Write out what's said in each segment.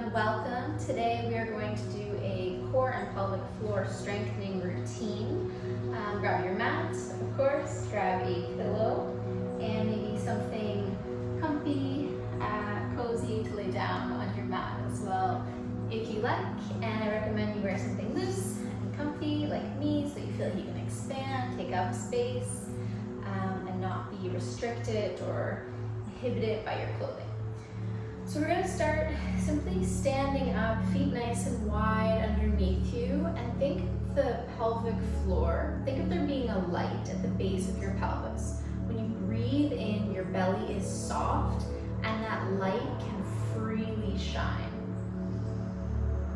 everyone, welcome. Today we are going to do a core and pelvic floor strengthening routine. Grab your mat, of course, grab a pillow, and maybe something comfy, cozy to lay down on your mat as well if you like. And I recommend you wear something loose and comfy like me so you feel like you can expand, take up space, and not be restricted or inhibited by your clothing. So we're going to start simply standing up, feet nice and wide underneath you, and think of the pelvic floor. Think of there being a light at the base of your pelvis. When you breathe in, your belly is soft, and that light can freely shine.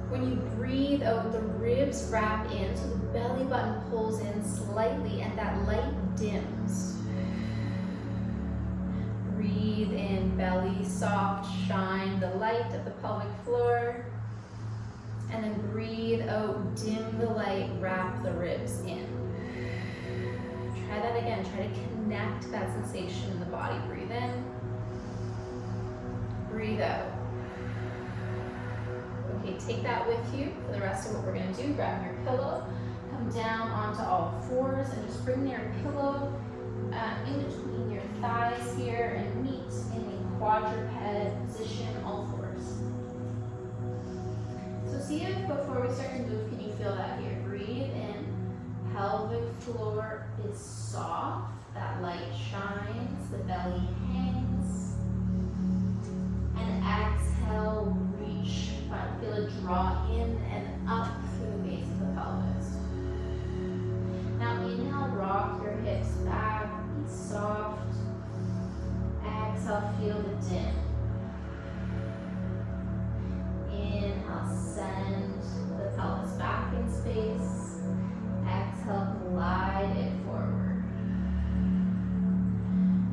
When you breathe out, the ribs wrap in, so the belly button pulls in slightly, and that light dims. Breathe in, belly soft, shine the light of the pelvic floor. And then breathe out, dim the light, wrap the ribs in. Try that again, try to connect that sensation in the body. Breathe in, breathe out. Okay, take that with you for the rest of what we're gonna do. Grab your pillow, come down onto all fours, and just bring your pillow in between your thighs here and meet in a quadruped position, all fours. So see if before we start to move, can you feel that here? Breathe in, pelvic floor is soft, that light shines, the belly hangs. And exhale, reach, feel a draw in and up through the base of the pelvis. Now inhale, rock your hips back, be soft. Exhale, feel the dim. Inhale, send the pelvis back in space. Exhale, glide it forward.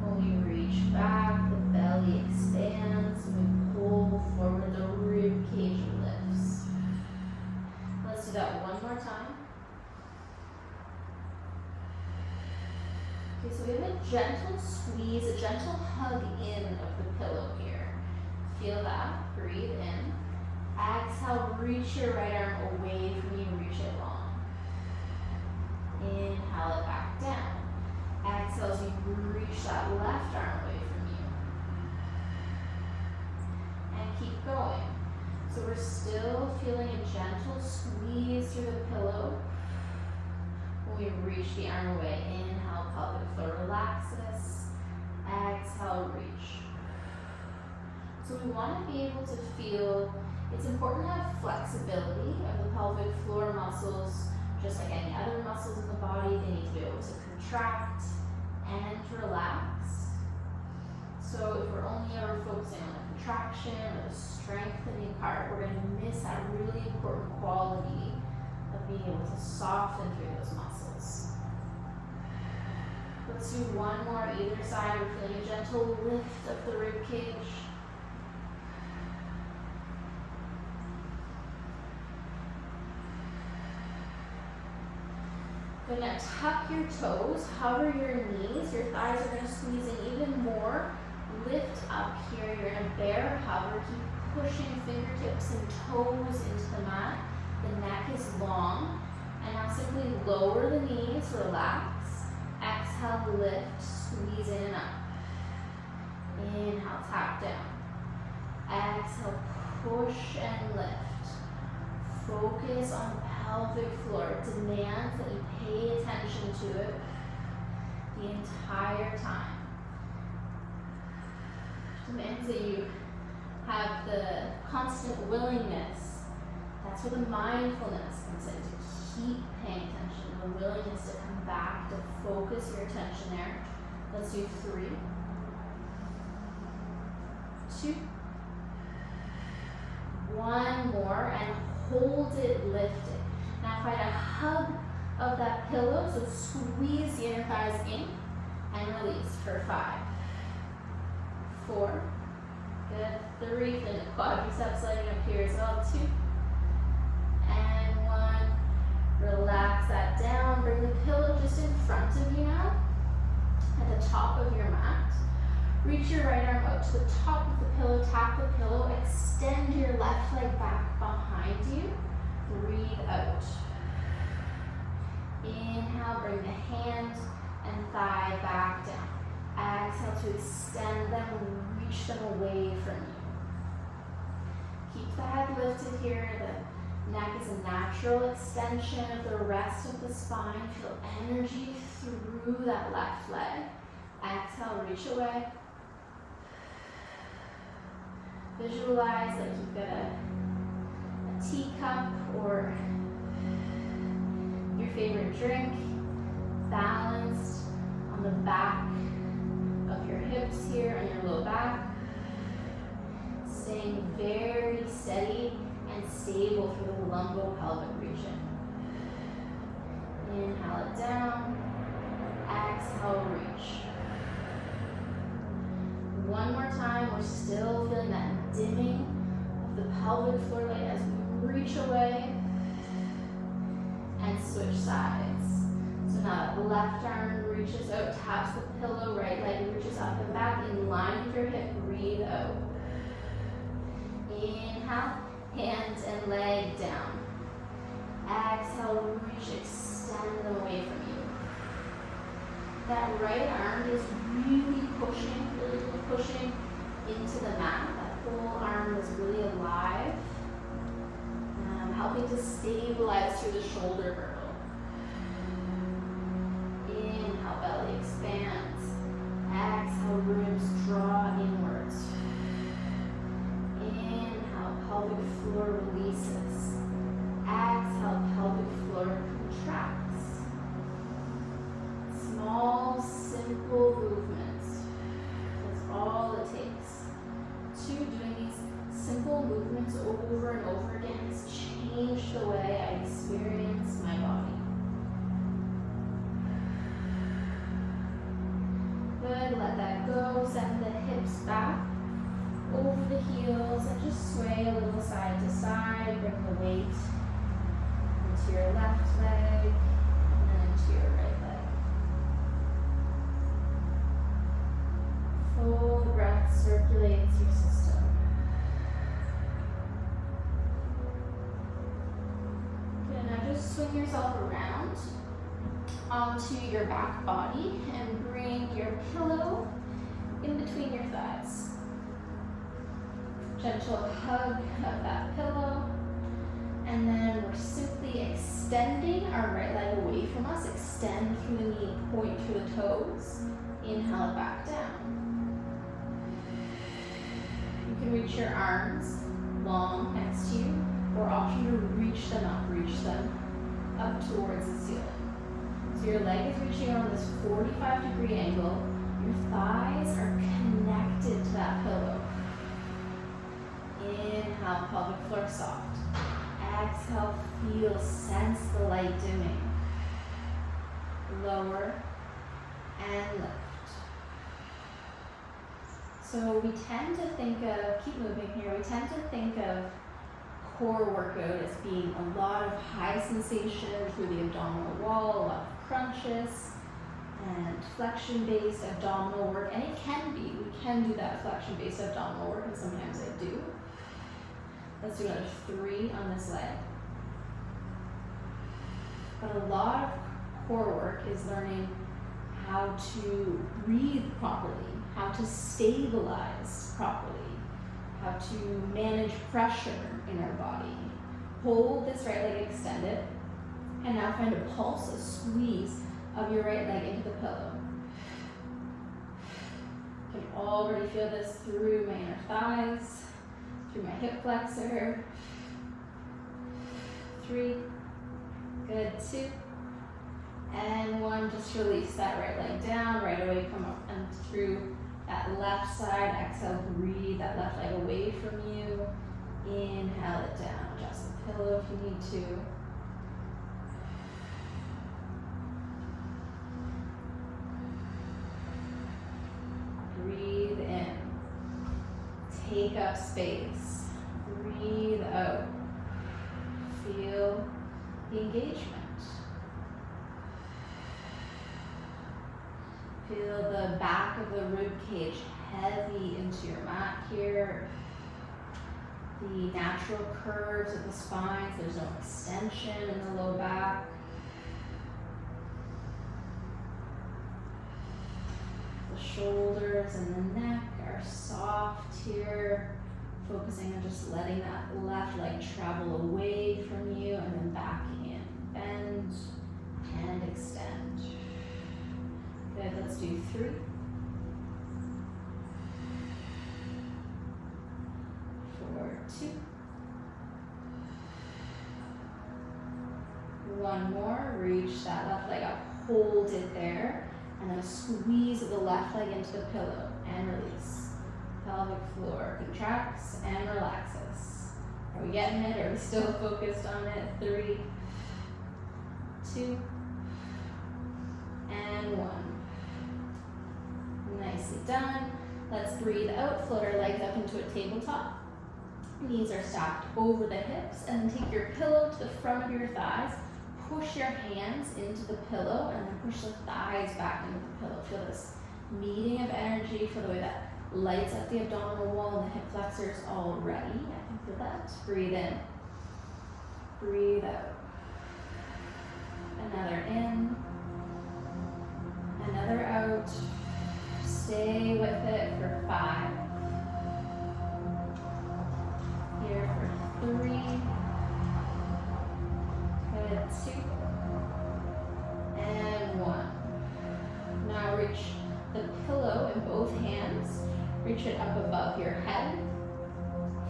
When we reach back, the belly expands. We pull forward, the rib cage lifts. Let's do that one more time. Okay, so we have a gentle squeeze, a gentle hug in of the pillow here. Feel that, breathe in. Exhale, reach your right arm away from you, reach it long. Inhale it back down. Exhale as you reach that left arm away from you. And keep going. So we're still feeling a gentle squeeze through the pillow. When we reach the arm away, inhale, pelvic floor relaxes. Exhale, reach. So we want to be able to feel, it's important to have flexibility of the pelvic floor muscles, just like any other muscles in the body. They need to be able to contract and relax. So if we're only ever focusing on the contraction or the strengthening part, we're going to miss that really important quality of being able to soften through those muscles. Let's do one more either side. We're feeling a gentle lift of the rib cage. Good, now tuck your toes, hover your knees. Your thighs are going to squeeze in even more. Lift up here. You're in a bear hover. Keep pushing fingertips and toes into the mat. The neck is long. And now simply lower the knees, relax. Exhale, lift, squeeze in and up. Inhale, tap down. Exhale, push and lift. Focus on the pelvic floor. It demands that you pay attention to it the entire time. It demands that you have the constant willingness. That's where the mindfulness comes in, to keep paying attention, the willingness to come back, to focus your attention there. Let's do 3, 2, 1 more, and hold it lifted. Now find a hug of that pillow, so squeeze the inner thighs in and release for 5, 4, good, 3, feel the quadriceps lighting up here as well, 2, and 1. Relax that down. Bring the pillow just in front of you now, at the top of your mat. Reach your right arm out to the top of the pillow, tap the pillow, extend your left leg back behind you. Breathe out. Inhale, bring the hand and thigh back down. Exhale to extend them and reach them away from you. Keep the head lifted here. The neck is a natural extension of the rest of the spine. Feel energy through that left leg. Exhale, reach away. Visualize like you've got a teacup or your favorite drink balanced on the back of your hips here and your low back. Staying very steady and stable through the lumbo-pelvic region. Inhale it down. Exhale, reach. One more time, we're still feeling that dimming of the pelvic floor light as we reach away and switch sides. So now the left arm reaches out, taps the pillow, right leg reaches up and back in line with your hip, breathe out. Inhale, hands and leg down. Exhale, reach, extend them away from you. That right arm is really pushing into the mat. That whole arm is really alive, helping to stabilize through the shoulder girdle. Inhale, belly expands. Exhale, ribs draw inwards. Inhale, pelvic floor releases. Exhale, pelvic floor contracts. Small, simple movements. That's all it takes. Doing these simple movements over and over again has changed the way I experience my body. Good, let that go. Send the hips back over the heels and just sway a little side to side. Bring the weight into your left leg and then into your right leg. Full breath circulates your system. Good, now just swing yourself around onto your back body and bring your pillow in between your thighs. Gentle hug of that pillow. And then we're simply extending our right leg away from us. Extend through the knee, point through the toes. Inhale it back down. You can reach your arms long next to you, or option to reach them up towards the ceiling. So your leg is reaching on this 45-degree angle. Your thighs are connected to that pillow. Inhale, pelvic floor soft. Exhale, feel, sense the light dimming. Lower and lift. So we tend to think of, keep moving here, we tend to think of core workout as being a lot of high sensation through the abdominal wall, a lot of crunches, and flexion-based abdominal work, and it can be. We can do that flexion-based abdominal work, and sometimes I do. Let's do another 3 on this leg. But a lot of core work is learning how to breathe properly, how to stabilize properly, how to manage pressure in our body. Hold this right leg extended, and now find a pulse, a squeeze of your right leg into the pillow. You can already feel this through my inner thighs, through my hip flexor. 3, good, 2, and 1. Just release that right leg down, right away come up and through that left side. Exhale, breathe that left leg away from you. Inhale it down, adjust the pillow if you need to. Breathe in. Take up space. Breathe out. Feel the engagement. Feel the back of the rib cage heavy into your mat here. The natural curves of the spine, so there's no extension in the low back. The shoulders and the neck are soft here, focusing on just letting that left leg travel away from you and then back in. Bend and extend. Good, let's do 3. 4, 2. 1 more, reach that left leg up, hold it there, and then squeeze the left leg into the pillow and release. Pelvic floor contracts and relaxes. Are we getting it? Are we still focused on it? 3, 2, and 1. Nicely done. Let's breathe out, float our legs up into a tabletop. Knees are stacked over the hips, and then take your pillow to the front of your thighs. Push your hands into the pillow, and then push the thighs back into the pillow. Feel this meeting of energy, feel the way that lights up the abdominal wall and the hip flexors already. I can feel that. Breathe in. Breathe out. Another in. Another out. Stay with it for 5. Here for 3. Good. 2. And 1. Now reach the pillow in both hands. Reach it up above your head.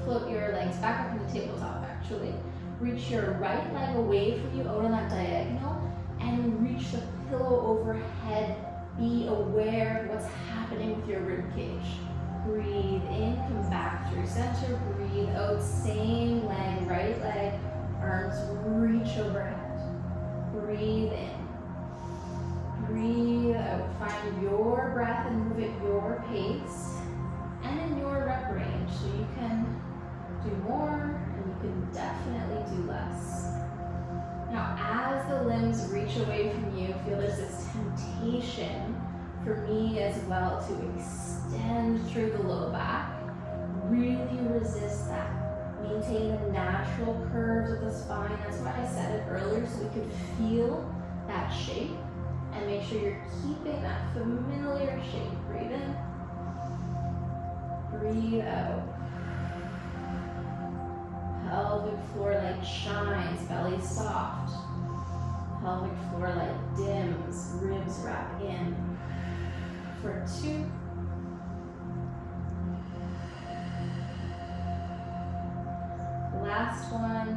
Float your legs back up in the tabletop actually. Reach your right leg away from you out on that diagonal and reach the pillow overhead. Be aware of what's happening with your ribcage. Breathe in, come back through center. Breathe out, same leg, right leg, arms reach overhead. Breathe in. Breathe out. Find your breath and move at your pace and in your rep range. So you can do more and you can definitely do less. Now, as the limbs reach away from you, feel there's this temptation for me as well to extend through the low back. Really resist that. Maintain the natural curves of the spine. That's why I said it earlier, so we could feel that shape and make sure you're keeping that familiar shape. Breathe in. Breathe out. Pelvic floor light shines, belly soft. Pelvic floor light dims, ribs wrap in. For 2. Last one.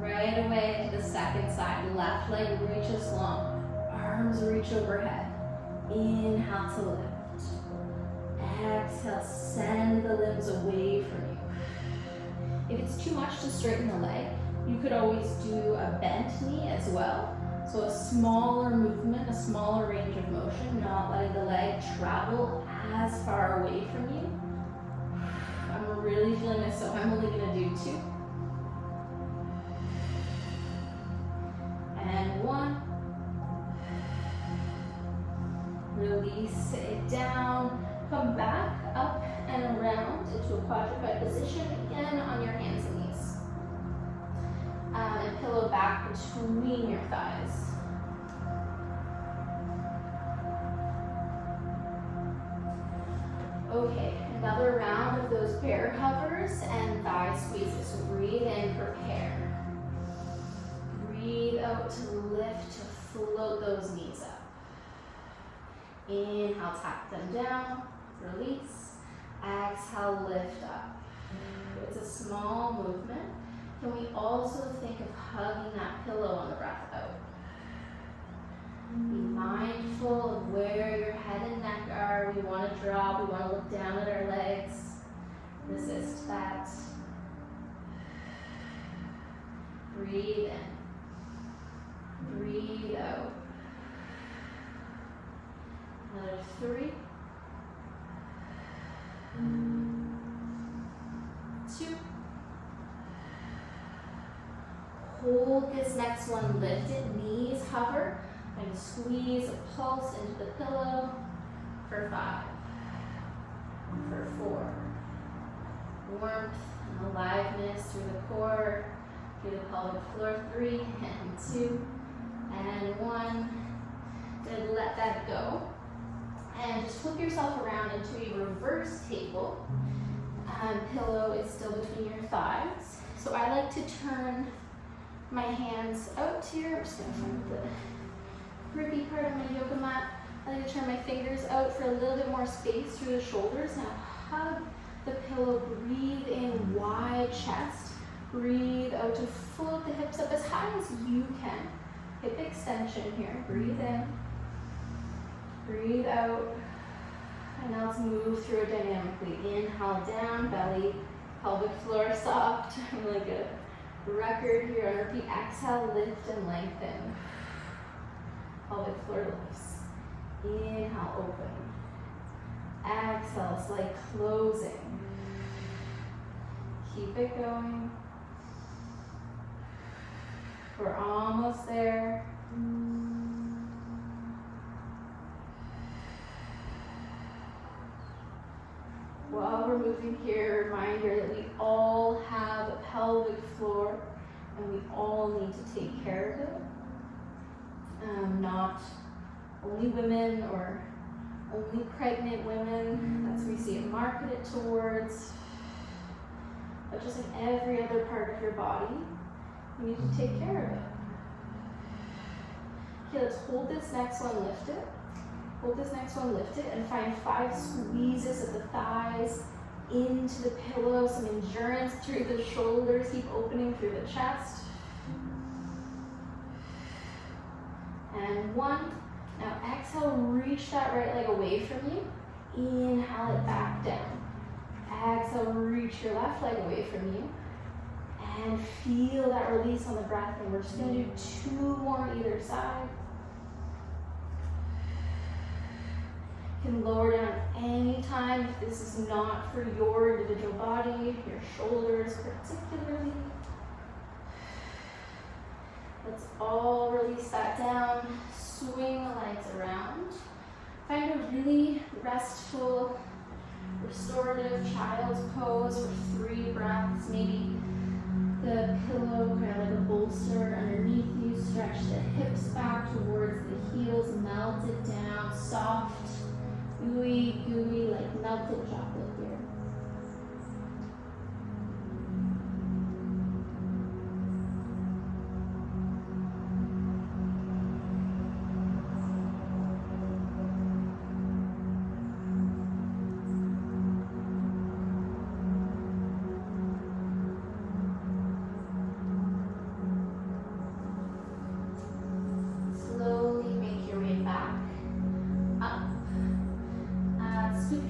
Right away to the second side. Left leg reaches long. Arms reach overhead. Inhale to lift. Exhale, send the limbs away from you. If it's too much to straighten the leg, you could always do a bent knee as well. So a smaller movement, a smaller range of motion, not letting the leg travel as far away from you. I'm really feeling this, so I'm only gonna do 2. And 1. Release it down. Come back up and around into a quadruped position, again on your hands and knees. And pillow back between your thighs. Okay, another round of those bear hovers and thigh squeezes. So breathe in, prepare. Breathe out to lift, to float those knees up. Inhale, tap them down. Release. Exhale, lift up. It's a small movement. Can we also think of hugging that pillow on the breath out? Be mindful of where your head and neck are. We want to drop. We want to look down at our legs. Resist that. Breathe in. Breathe out. Another 3. 2. Hold this next one lifted, knees hover. Kind of squeeze a pulse into the pillow for 5, for 4. Warmth and aliveness through the core, through the pelvic floor. 3 and 2 and 1. Then let that go. And just flip yourself around into a reverse table. Pillow is still between your thighs. So I like to turn my hands out here. I'm just going to find the grippy part of my yoga mat. I like to turn my fingers out for a little bit more space through the shoulders. Now hug the pillow, breathe in, wide chest. Breathe out to float the hips up as high as you can. Hip extension here. Breathe in. Breathe out. And now let's move through it dynamically. Inhale down, belly, pelvic floor soft. Really good. Record here on repeat. Exhale, lift and lengthen. Pelvic floor lifts. Inhale, open. Exhale, slight closing. Keep it going. We're almost there. While we're moving here, reminder that we all have a pelvic floor and we all need to take care of it. Not only women or only pregnant women, that's what we see it marketed towards, but just in every other part of your body, you need to take care of it. Okay, let's hold this next one, lift it. Hold this next one, lift it, and find 5 squeezes of the thighs into the pillow, some endurance through the shoulders, keep opening through the chest. And 1. Now exhale, reach that right leg away from you. Inhale it back down. Exhale, reach your left leg away from you. And feel that release on the breath. And we're just going to do 2 more either side. You can lower down anytime if this is not for your individual body, your shoulders particularly. Let's all release that down. Swing the legs around. Find a really restful, restorative child's pose for 3 breaths. Maybe the pillow kind of like a bolster underneath you. Stretch the hips back towards the heels. Melt it down. Soft, gooey, like melted chocolate here.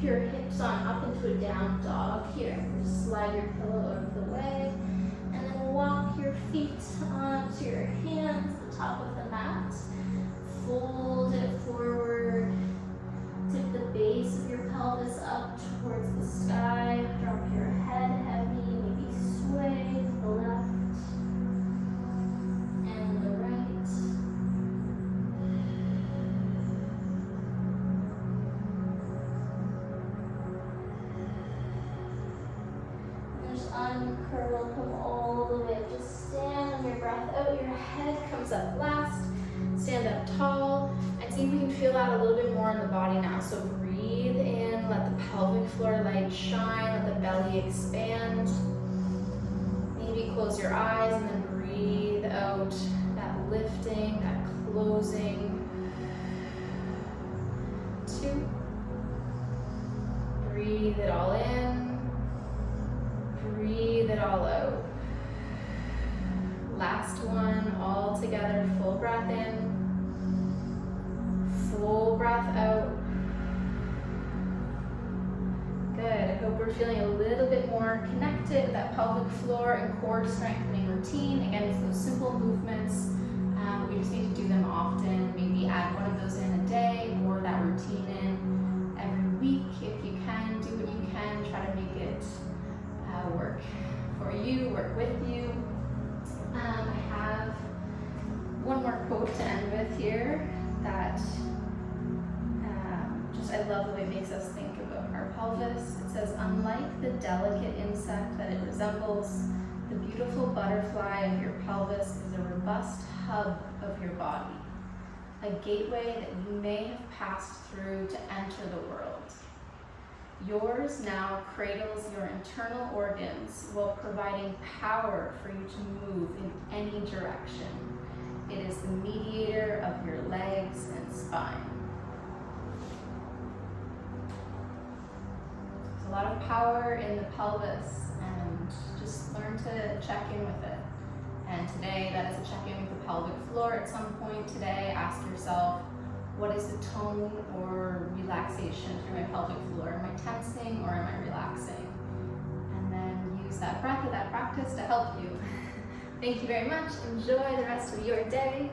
Your hips on up into a down dog here. Just slide your pillow out of the way and then walk your feet onto your hands at the top of the mat. Fold it forward. Tip the base of your pelvis up towards the sky. Drop your head heavy, maybe sway to the left and the right. Uncurl, come all the way up. Just stand on your breath out. Your head comes up last. Stand up tall. And see if you can feel that a little bit more in the body now. So breathe in, let the pelvic floor light shine, let the belly expand. Maybe close your eyes and then breathe out. That lifting, that closing. 2. Breathe it all in. Breathe it all out. Last one, all together, full breath in, full breath out. Good, I hope we're feeling a little bit more connected with that pelvic floor and core strengthening routine. Again, it's those simple movements. We just need to do them often. Maybe add one of those in a day or that routine in every week if you can. Do what you can, try to make it work for you, work with you. I have one more quote to end with here. that I love the way it makes us think about our pelvis. It says, unlike the delicate insect that it resembles, the beautiful butterfly of your pelvis is a robust hub of your body, a gateway that you may have passed through to enter the world. Yours now cradles your internal organs while providing power for you to move in any direction. It is the mediator of your legs and spine. There's a lot of power in the pelvis, and just learn to check in with it. And today, that is a check-in with the pelvic floor. At some point today, ask yourself, what is the tone or relaxation through my pelvic floor? Am I tensing or am I relaxing? And then use that breath or that practice to help you. Thank you very much. Enjoy the rest of your day.